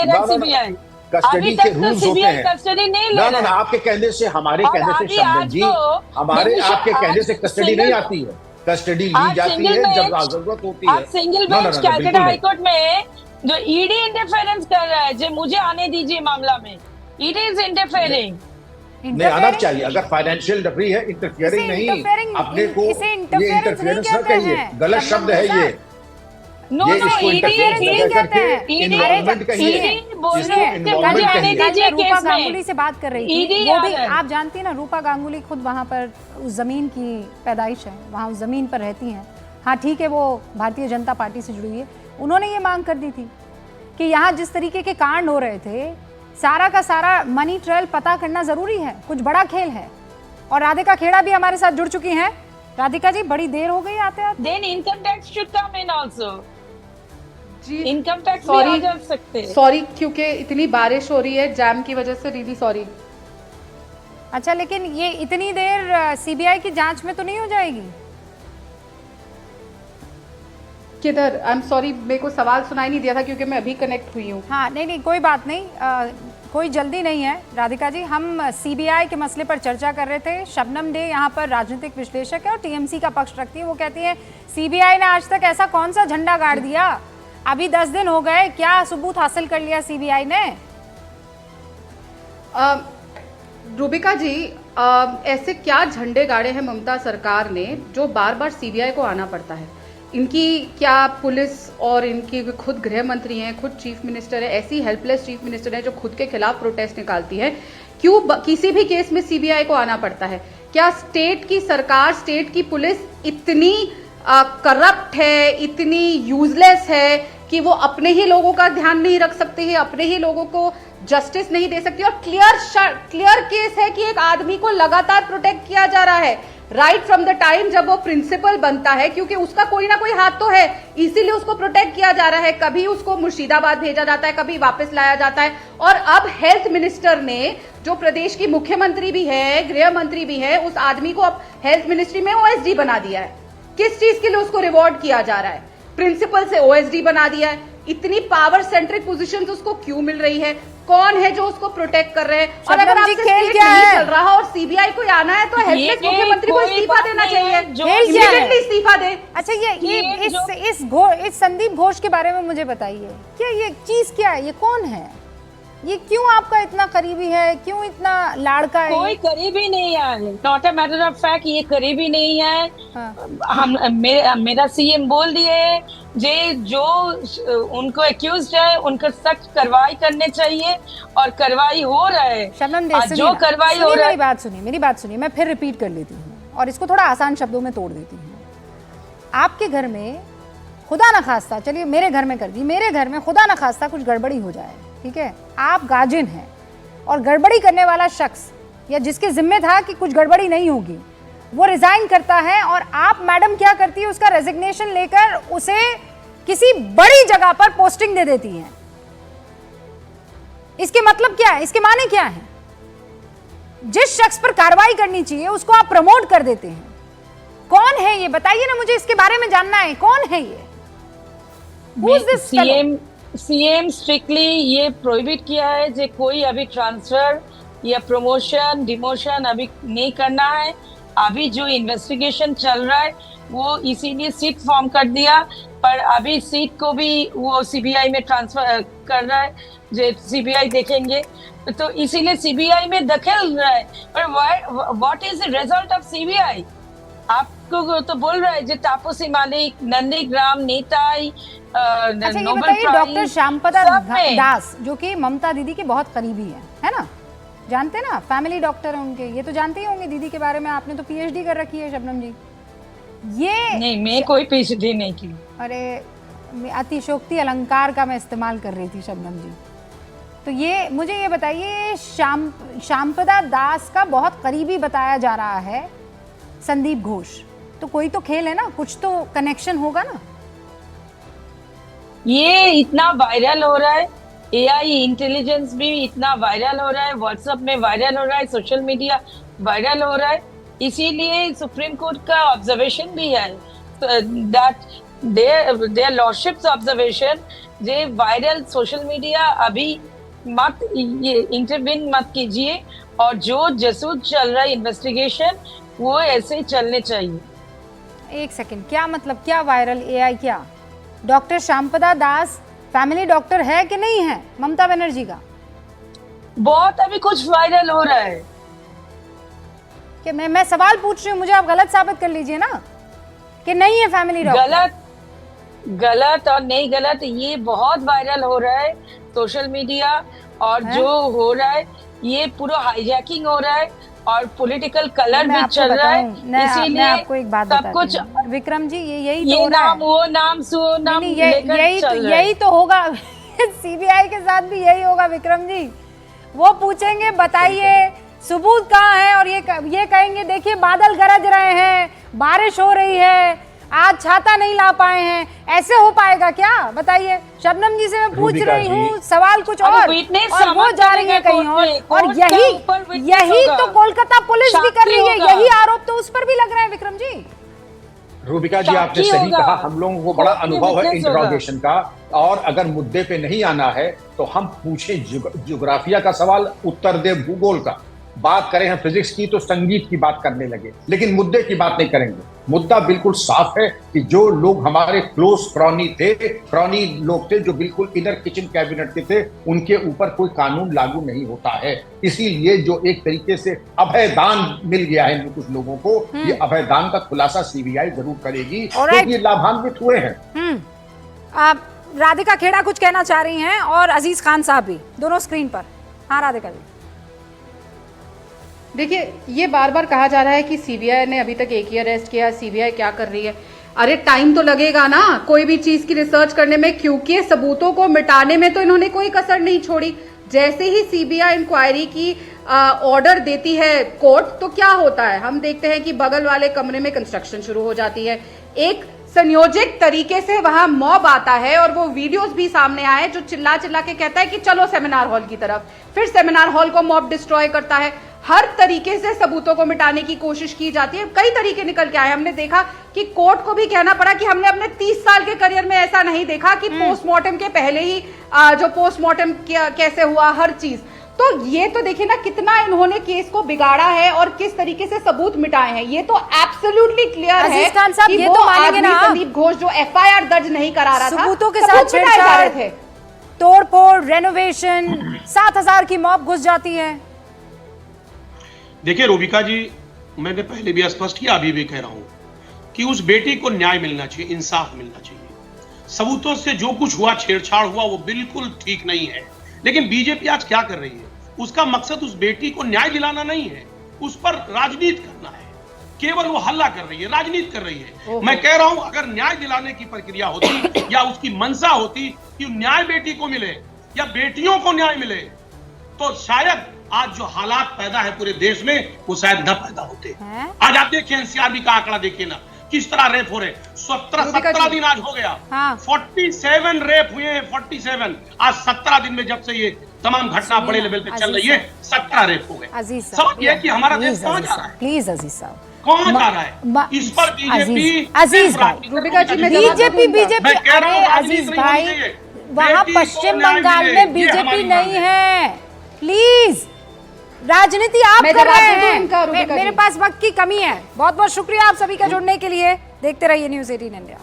रहा है CBI? Custody अभी के तक तो रूल्स होते सीबीआई हैं कस्टडी नहीं ले ना रहा है। आपके कहने से, हमारे और कहने से अभी शब्द आज जी, तो हमारे आपके कहने से आज कस्टडी नहीं सिंगल आती है, कस्टडी ली आज जाती सिंगल है जब बेंच जरूरत होती है। आज सिंगल ना ना बेंच ना, कैलकाटा बिल्कुल नहीं। हाईकोर्ट में जो ईडी इंटरफेरेंस कर रहा है, जो मुझे आने दीजिए मामला में, ईडी इज इंटरफेयरिंग। नहीं आना चाहिए, अगर फाइनेंशियल डब्री है, इंटरफियरिंग नहीं। अपने को इसे ये इंटरफेरेंस नहीं इंटरफियरेंस ना कहते कहिए, हैं। गलत शब्द है ये। नो ये नो, इसको ईडी इंटरफियरेंस नहीं ना कहते हैं। करके ईडी इन्वॉल्वमेंट कहिए, ईडी बोल इसको रहे हैं कि मुझे इन्वॉल्वमेंट आने कहिए। दीजिए रूपा केस गांगुली में। से बात कर रही थी, ईडी वो आ भी रहा है। आप जानती हैं ना, रूपा गांगुली खुद वहाँ पर उस जमीन की पैदाइश है, वहाँ उस जमीन पर रहती हैं। हाँ ठीक है, वो भारतीय जनता पार्टी से जुड़ी है। उन्होंने ये मांग कर दी थी कि यहाँ जिस तरीके के कांड हो रहे थे, सारा का सारा मनी ट्रेल पता करना जरूरी है, कुछ बड़ा खेल है। और राधिका खेड़ा भी हमारे साथ जुड़ चुकी हैं। राधिका जी, बड़ी देर हो गई आते आते। Then income tax should come in also. जी इनकम टैक्स भी आ जा सकते हैं। सॉरी, क्योंकि इतनी बारिश हो रही है जैम की वजह से, रियली सॉरी। अच्छा, लेकिन ये इतनी देर सीबीआई की जांच में तो नहीं हो जाएगी? किधर? आई एम सॉरी, मेरे को सवाल सुनाई नहीं दिया था क्योंकि मैं अभी कनेक्ट हुई हूँ। हाँ नहीं नहीं, कोई बात नहीं, कोई जल्दी नहीं है राधिका जी। हम सीबीआई के मसले पर चर्चा कर रहे थे। शबनम डे यहाँ पर राजनीतिक विश्लेषक है और टीएमसी का पक्ष रखती है। वो कहती है सीबीआई ने आज तक ऐसा कौन सा झंडा गाड़ दिया, अभी 10 दिन हो गए, क्या सबूत हासिल कर लिया सीबीआई ने? रूबिका जी, ऐसे क्या झंडे गाड़े हैं ममता सरकार ने जो बार बार सीबीआई को आना पड़ता है? इनकी क्या पुलिस और इनकी खुद गृह मंत्री हैं, खुद चीफ मिनिस्टर है, ऐसी हेल्पलेस चीफ मिनिस्टर है जो खुद के खिलाफ प्रोटेस्ट निकालती है, क्यों किसी भी केस में सीबीआई को आना पड़ता है? क्या स्टेट की सरकार, स्टेट की पुलिस इतनी करप्ट है, इतनी यूजलेस है कि वो अपने ही लोगों का ध्यान नहीं रख सकती है, अपने ही लोगों को जस्टिस नहीं दे सकती? और क्लियर केस है कि एक आदमी को लगातार प्रोटेक्ट किया जा रहा है राइट फ्रॉम द टाइम जब वो प्रिंसिपल बनता है, क्योंकि उसका कोई ना कोई हाथ तो है, इसीलिए उसको प्रोटेक्ट किया जा रहा है। कभी उसको मुर्शिदाबाद भेजा जाता है, कभी वापस लाया जाता है। और अब हेल्थ मिनिस्टर ने, जो प्रदेश की मुख्यमंत्री भी है, गृह मंत्री भी है, उस आदमी को अब हेल्थ मिनिस्ट्री में ओएसडी बना दिया है। किस चीज के लिए उसको रिवॉर्ड किया जा रहा है? प्रिंसिपल से ओएसडी बना दिया है। इतनी पावर सेंट्रिक पोजीशंस उसको क्यों मिल रही है? कौन है जो उसको प्रोटेक्ट कर रहे हैं? और अगर आपसे खेल क्या नहीं चल रहा और सीबीआई को आना है तो हेल्पलेस मुख्यमंत्री को इस्तीफा देना चाहिए, इमीडिएटली इस्तीफा दे। अच्छा, इस संदीप घोष के बारे में मुझे बताइए, क्या ये चीज क्या है, ये कौन है, ये क्यों आपका इतना करीबी है, क्यों इतना लाड़का है? कोई करीबी नहीं है, not a matter of fact, ये करीबी नहीं है। हम मेरा सीएम बोल दिए जो उनको एक्यूज है उनको सख्त कार्रवाई करने चाहिए और कार्रवाई हो रहा है। शबनम दे, जो कार्रवाई हो रहा है, मेरी बात सुनिए, मैं फिर रिपीट कर लेती हूँ और इसको थोड़ा आसान शब्दों में तोड़ देती हूँ। आपके घर में खुदा न खास्ता, चलिए मेरे घर में कर दी, मेरे घर में खुदा न खास्ता कुछ गड़बड़ी हो जाए, ठीक है, आप गार्जियन हैं और गड़बड़ी करने वाला शख्स या जिसके जिम्मे था कि कुछ गड़बड़ी नहीं होगी, वो रिजाइन करता है और आप मैडम क्या करती है, उसका रेजिग्नेशन लेकर उसे किसी बड़ी जगह पर पोस्टिंग दे देती हैं। इसके मतलब क्या है, इसके माने क्या है? जिस शख्स पर कार्रवाई करनी चाहिए उसको आप प्रमोट कर देते हैं। कौन है ये, बताइए ना मुझे, इसके बारे में जानना है, कौन है ये? सीएम स्ट्रिक्टली ये प्रोहिबिट किया है कि कोई अभी ट्रांसफर या प्रमोशन डिमोशन अभी नहीं करना है। अभी जो इन्वेस्टिगेशन चल रहा है वो इसीलिए सीट फॉर्म कर दिया, पर अभी सीट को भी वो सीबीआई में ट्रांसफर कर रहा है, जो सीबीआई देखेंगे, तो इसीलिए सीबीआई में दखल रहा है। पर what is the result of CBI? आपको तो बोल रहा है जो तापसी मालिक, नंदीग्राम, नेताई, अच्छा ये बताइए, डॉक्टर श्यामपदा दास जो कि ममता दीदी के बहुत करीबी है ना, जानते ना, फैमिली डॉक्टर है उनके, ये तो जानते ही होंगे दीदी के बारे में, आपने तो पीएचडी कर रखी है शबनम जी। ये नहीं, मैं कोई पीएचडी नहीं की। अरे अतिशोक्ति अलंकार का मैं इस्तेमाल कर रही थी शबनम जी। तो ये मुझे ये बताइए, श्यामपदा दास का बहुत करीबी बताया जा रहा है संदीप घोष, तो कोई तो खेल है ना, कुछ तो कनेक्शन होगा ना? ये इतना वायरल हो रहा है, एआई इंटेलिजेंस भी इतना वायरल हो रहा है, व्हाट्सएप में वायरल हो रहा है, सोशल मीडिया वायरल हो रहा है, इसीलिए सुप्रीम कोर्ट का ऑब्जर्वेशन भी है दैट देयर लॉर्डशिप्स ऑब्जर्वेशन जे वायरल सोशल मीडिया अभी मत ये इंटरवीन मत कीजिए, और जो जसूद चल रहा है इन्वेस्टिगेशन वो ऐसे चलने चाहिए। एक सेकंड, क्या मतलब, क्या वायरल एआई? क्या डॉक्टर श्यामपदा दास फैमिली डॉक्टर है कि नहीं है ममता बनर्जी का? बहुत अभी कुछ वायरल हो रहा है कि मैं सवाल पूछ रही हूँ, मुझे आप गलत साबित कर लीजिए ना कि नहीं है फैमिली डॉक्टर। गलत और नहीं गलत, ये बहुत वायरल हो रहा है सोशल मीडिया, और जो हो रहा है ये पूरा हाईजैकिंग हो रहा है और पॉलिटिकल कलर भी चल रहा है। इसीलिए आपको एक बात सब कुछ विक्रम जी, यही तो ये हो रहा नाम है। वो नाम सो नाम यही तो होगा सीबीआई के साथ भी यही होगा विक्रम जी। वो पूछेंगे बताइए सबूत कहाँ है, और ये कहेंगे देखिए बादल गरज रहे हैं, बारिश हो रही है, आज छाता नहीं ला पाए हैं। ऐसे हो पाएगा क्या बताइए? शबनम जी से मैं पूछ रही हूँ सवाल कुछ और वो जा रही है कहीं और यही तो कोलकाता पुलिस भी कर रही है, यही आरोप तो उस पर भी लग रहा है विक्रम जी। रूबिका जी आपने सही कहा, हम लोगों को बड़ा अनुभव है इंटरोगेशन का, और अगर मुद्दे पे नहीं आना है तो हम पूछें ज्योग्राफिया का सवाल, उत्तर दे भूगोल का, बात करें हम फिजिक्स की तो संगीत की बात करने लगे, लेकिन मुद्दे की बात नहीं करेंगे। मुद्दा बिल्कुल साफ है कि जो लोग हमारे क्लोज क्रॉनी लोग थे, जो बिल्कुल इनर किचन कैबिनेट के थे, उनके ऊपर कोई कानून लागू नहीं होता है। इसीलिए जो एक तरीके से अभयदान मिल गया है कुछ लोगों को, ये अभयदान का खुलासा सीबीआई जरूर करेगी, क्योंकि ये लाभान्वित हुए हैं। आप राधिका खेड़ा कुछ कहना चाह रही हैं और अजीज खान साहब भी, दोनों स्क्रीन पर। हाँ राधिका जी। देखिए, ये बार बार कहा जा रहा है कि सीबीआई ने अभी तक एक ही अरेस्ट किया, सीबीआई क्या कर रही है। अरे टाइम तो लगेगा ना कोई भी चीज की रिसर्च करने में, क्योंकि सबूतों को मिटाने में तो इन्होंने कोई कसर नहीं छोड़ी। जैसे ही सीबीआई इंक्वायरी की ऑर्डर देती है कोर्ट, तो क्या होता है हम देखते हैं कि बगल वाले कमरे में कंस्ट्रक्शन शुरू हो जाती है। एक संयोजित तरीके से वहां मॉब आता है, और वो वीडियोस भी सामने आए जो चिल्ला चिल्ला के कहता है कि चलो सेमिनार हॉल की तरफ, फिर सेमिनार हॉल को मॉब डिस्ट्रॉय करता है। हर तरीके से सबूतों को मिटाने की कोशिश की जाती है, कई तरीके निकल के आए। हमने देखा कि कोर्ट को भी कहना पड़ा कि हमने अपने 30 साल के करियर में ऐसा नहीं देखा कि पोस्टमार्टम के पहले ही जो पोस्टमार्टम कैसे हुआ, हर चीज। तो ये तो देखिए ना कितना इन्होंने केस को बिगाड़ा है और किस तरीके से सबूत मिटाए हैं। ये तो एब्सोल्युटली क्लियर है कि ये वो तो मानेंगे ना संदीप घोष जो एफआईआर दर्ज नहीं करा रहा था, सबूतों के साथ छेड़छाड़ थे, तोड़फोड़, रेनोवेशन, 7000 की मॉब घुस जाती है। देखिए रूबिका जी, मैंने पहले भी स्पष्ट किया, अभी भी कह रहा हूं कि उस बेटी को न्याय मिलना चाहिए, इंसाफ मिलना चाहिए। सबूतों से जो कुछ हुआ, छेड़छाड़ हुआ, वो बिल्कुल ठीक नहीं है। लेकिन बीजेपी आज क्या कर रही है? उसका मकसद उस बेटी को न्याय दिलाना नहीं है, उस पर राजनीति करना है। केवल वो हल्ला कर रही है, राजनीति कर रही है। मैं कह रहा हूं अगर न्याय दिलाने की प्रक्रिया होती या उसकी मंशा होती कि न्याय बेटी को मिले या बेटियों को न्याय मिले, तो शायद आज जो हालात पैदा है पूरे देश में वो शायद न पैदा होते। आज आप देखिए एनसीआरबी का आंकड़ा देखिए ना, किस तरह रेप हो रहे। 17 दिन आज हो गया। हाँ। 47 रेप हुए हैं, 47। आज 17 दिन में जब से ये तमाम घटना बड़े लेवल पे चल रही है, 17 रेप हो गए। समझ ये कि हमारा देश कहां जा रहा है? प्लीज अजीज साहब, कौन जा रहा है? इस पर बीजेपी, अजीज भाई, बीजेपी अरे अजीज भाई, वहां पश्चिम बंगाल में बीजेपी नहीं है। प्लीज राजनीति आप कर रहे हैं, मेरे पास वक्त की कमी है। बहुत बहुत शुक्रिया आप सभी का जुड़ने के लिए। देखते रहिए न्यूज़ 18 इंडिया।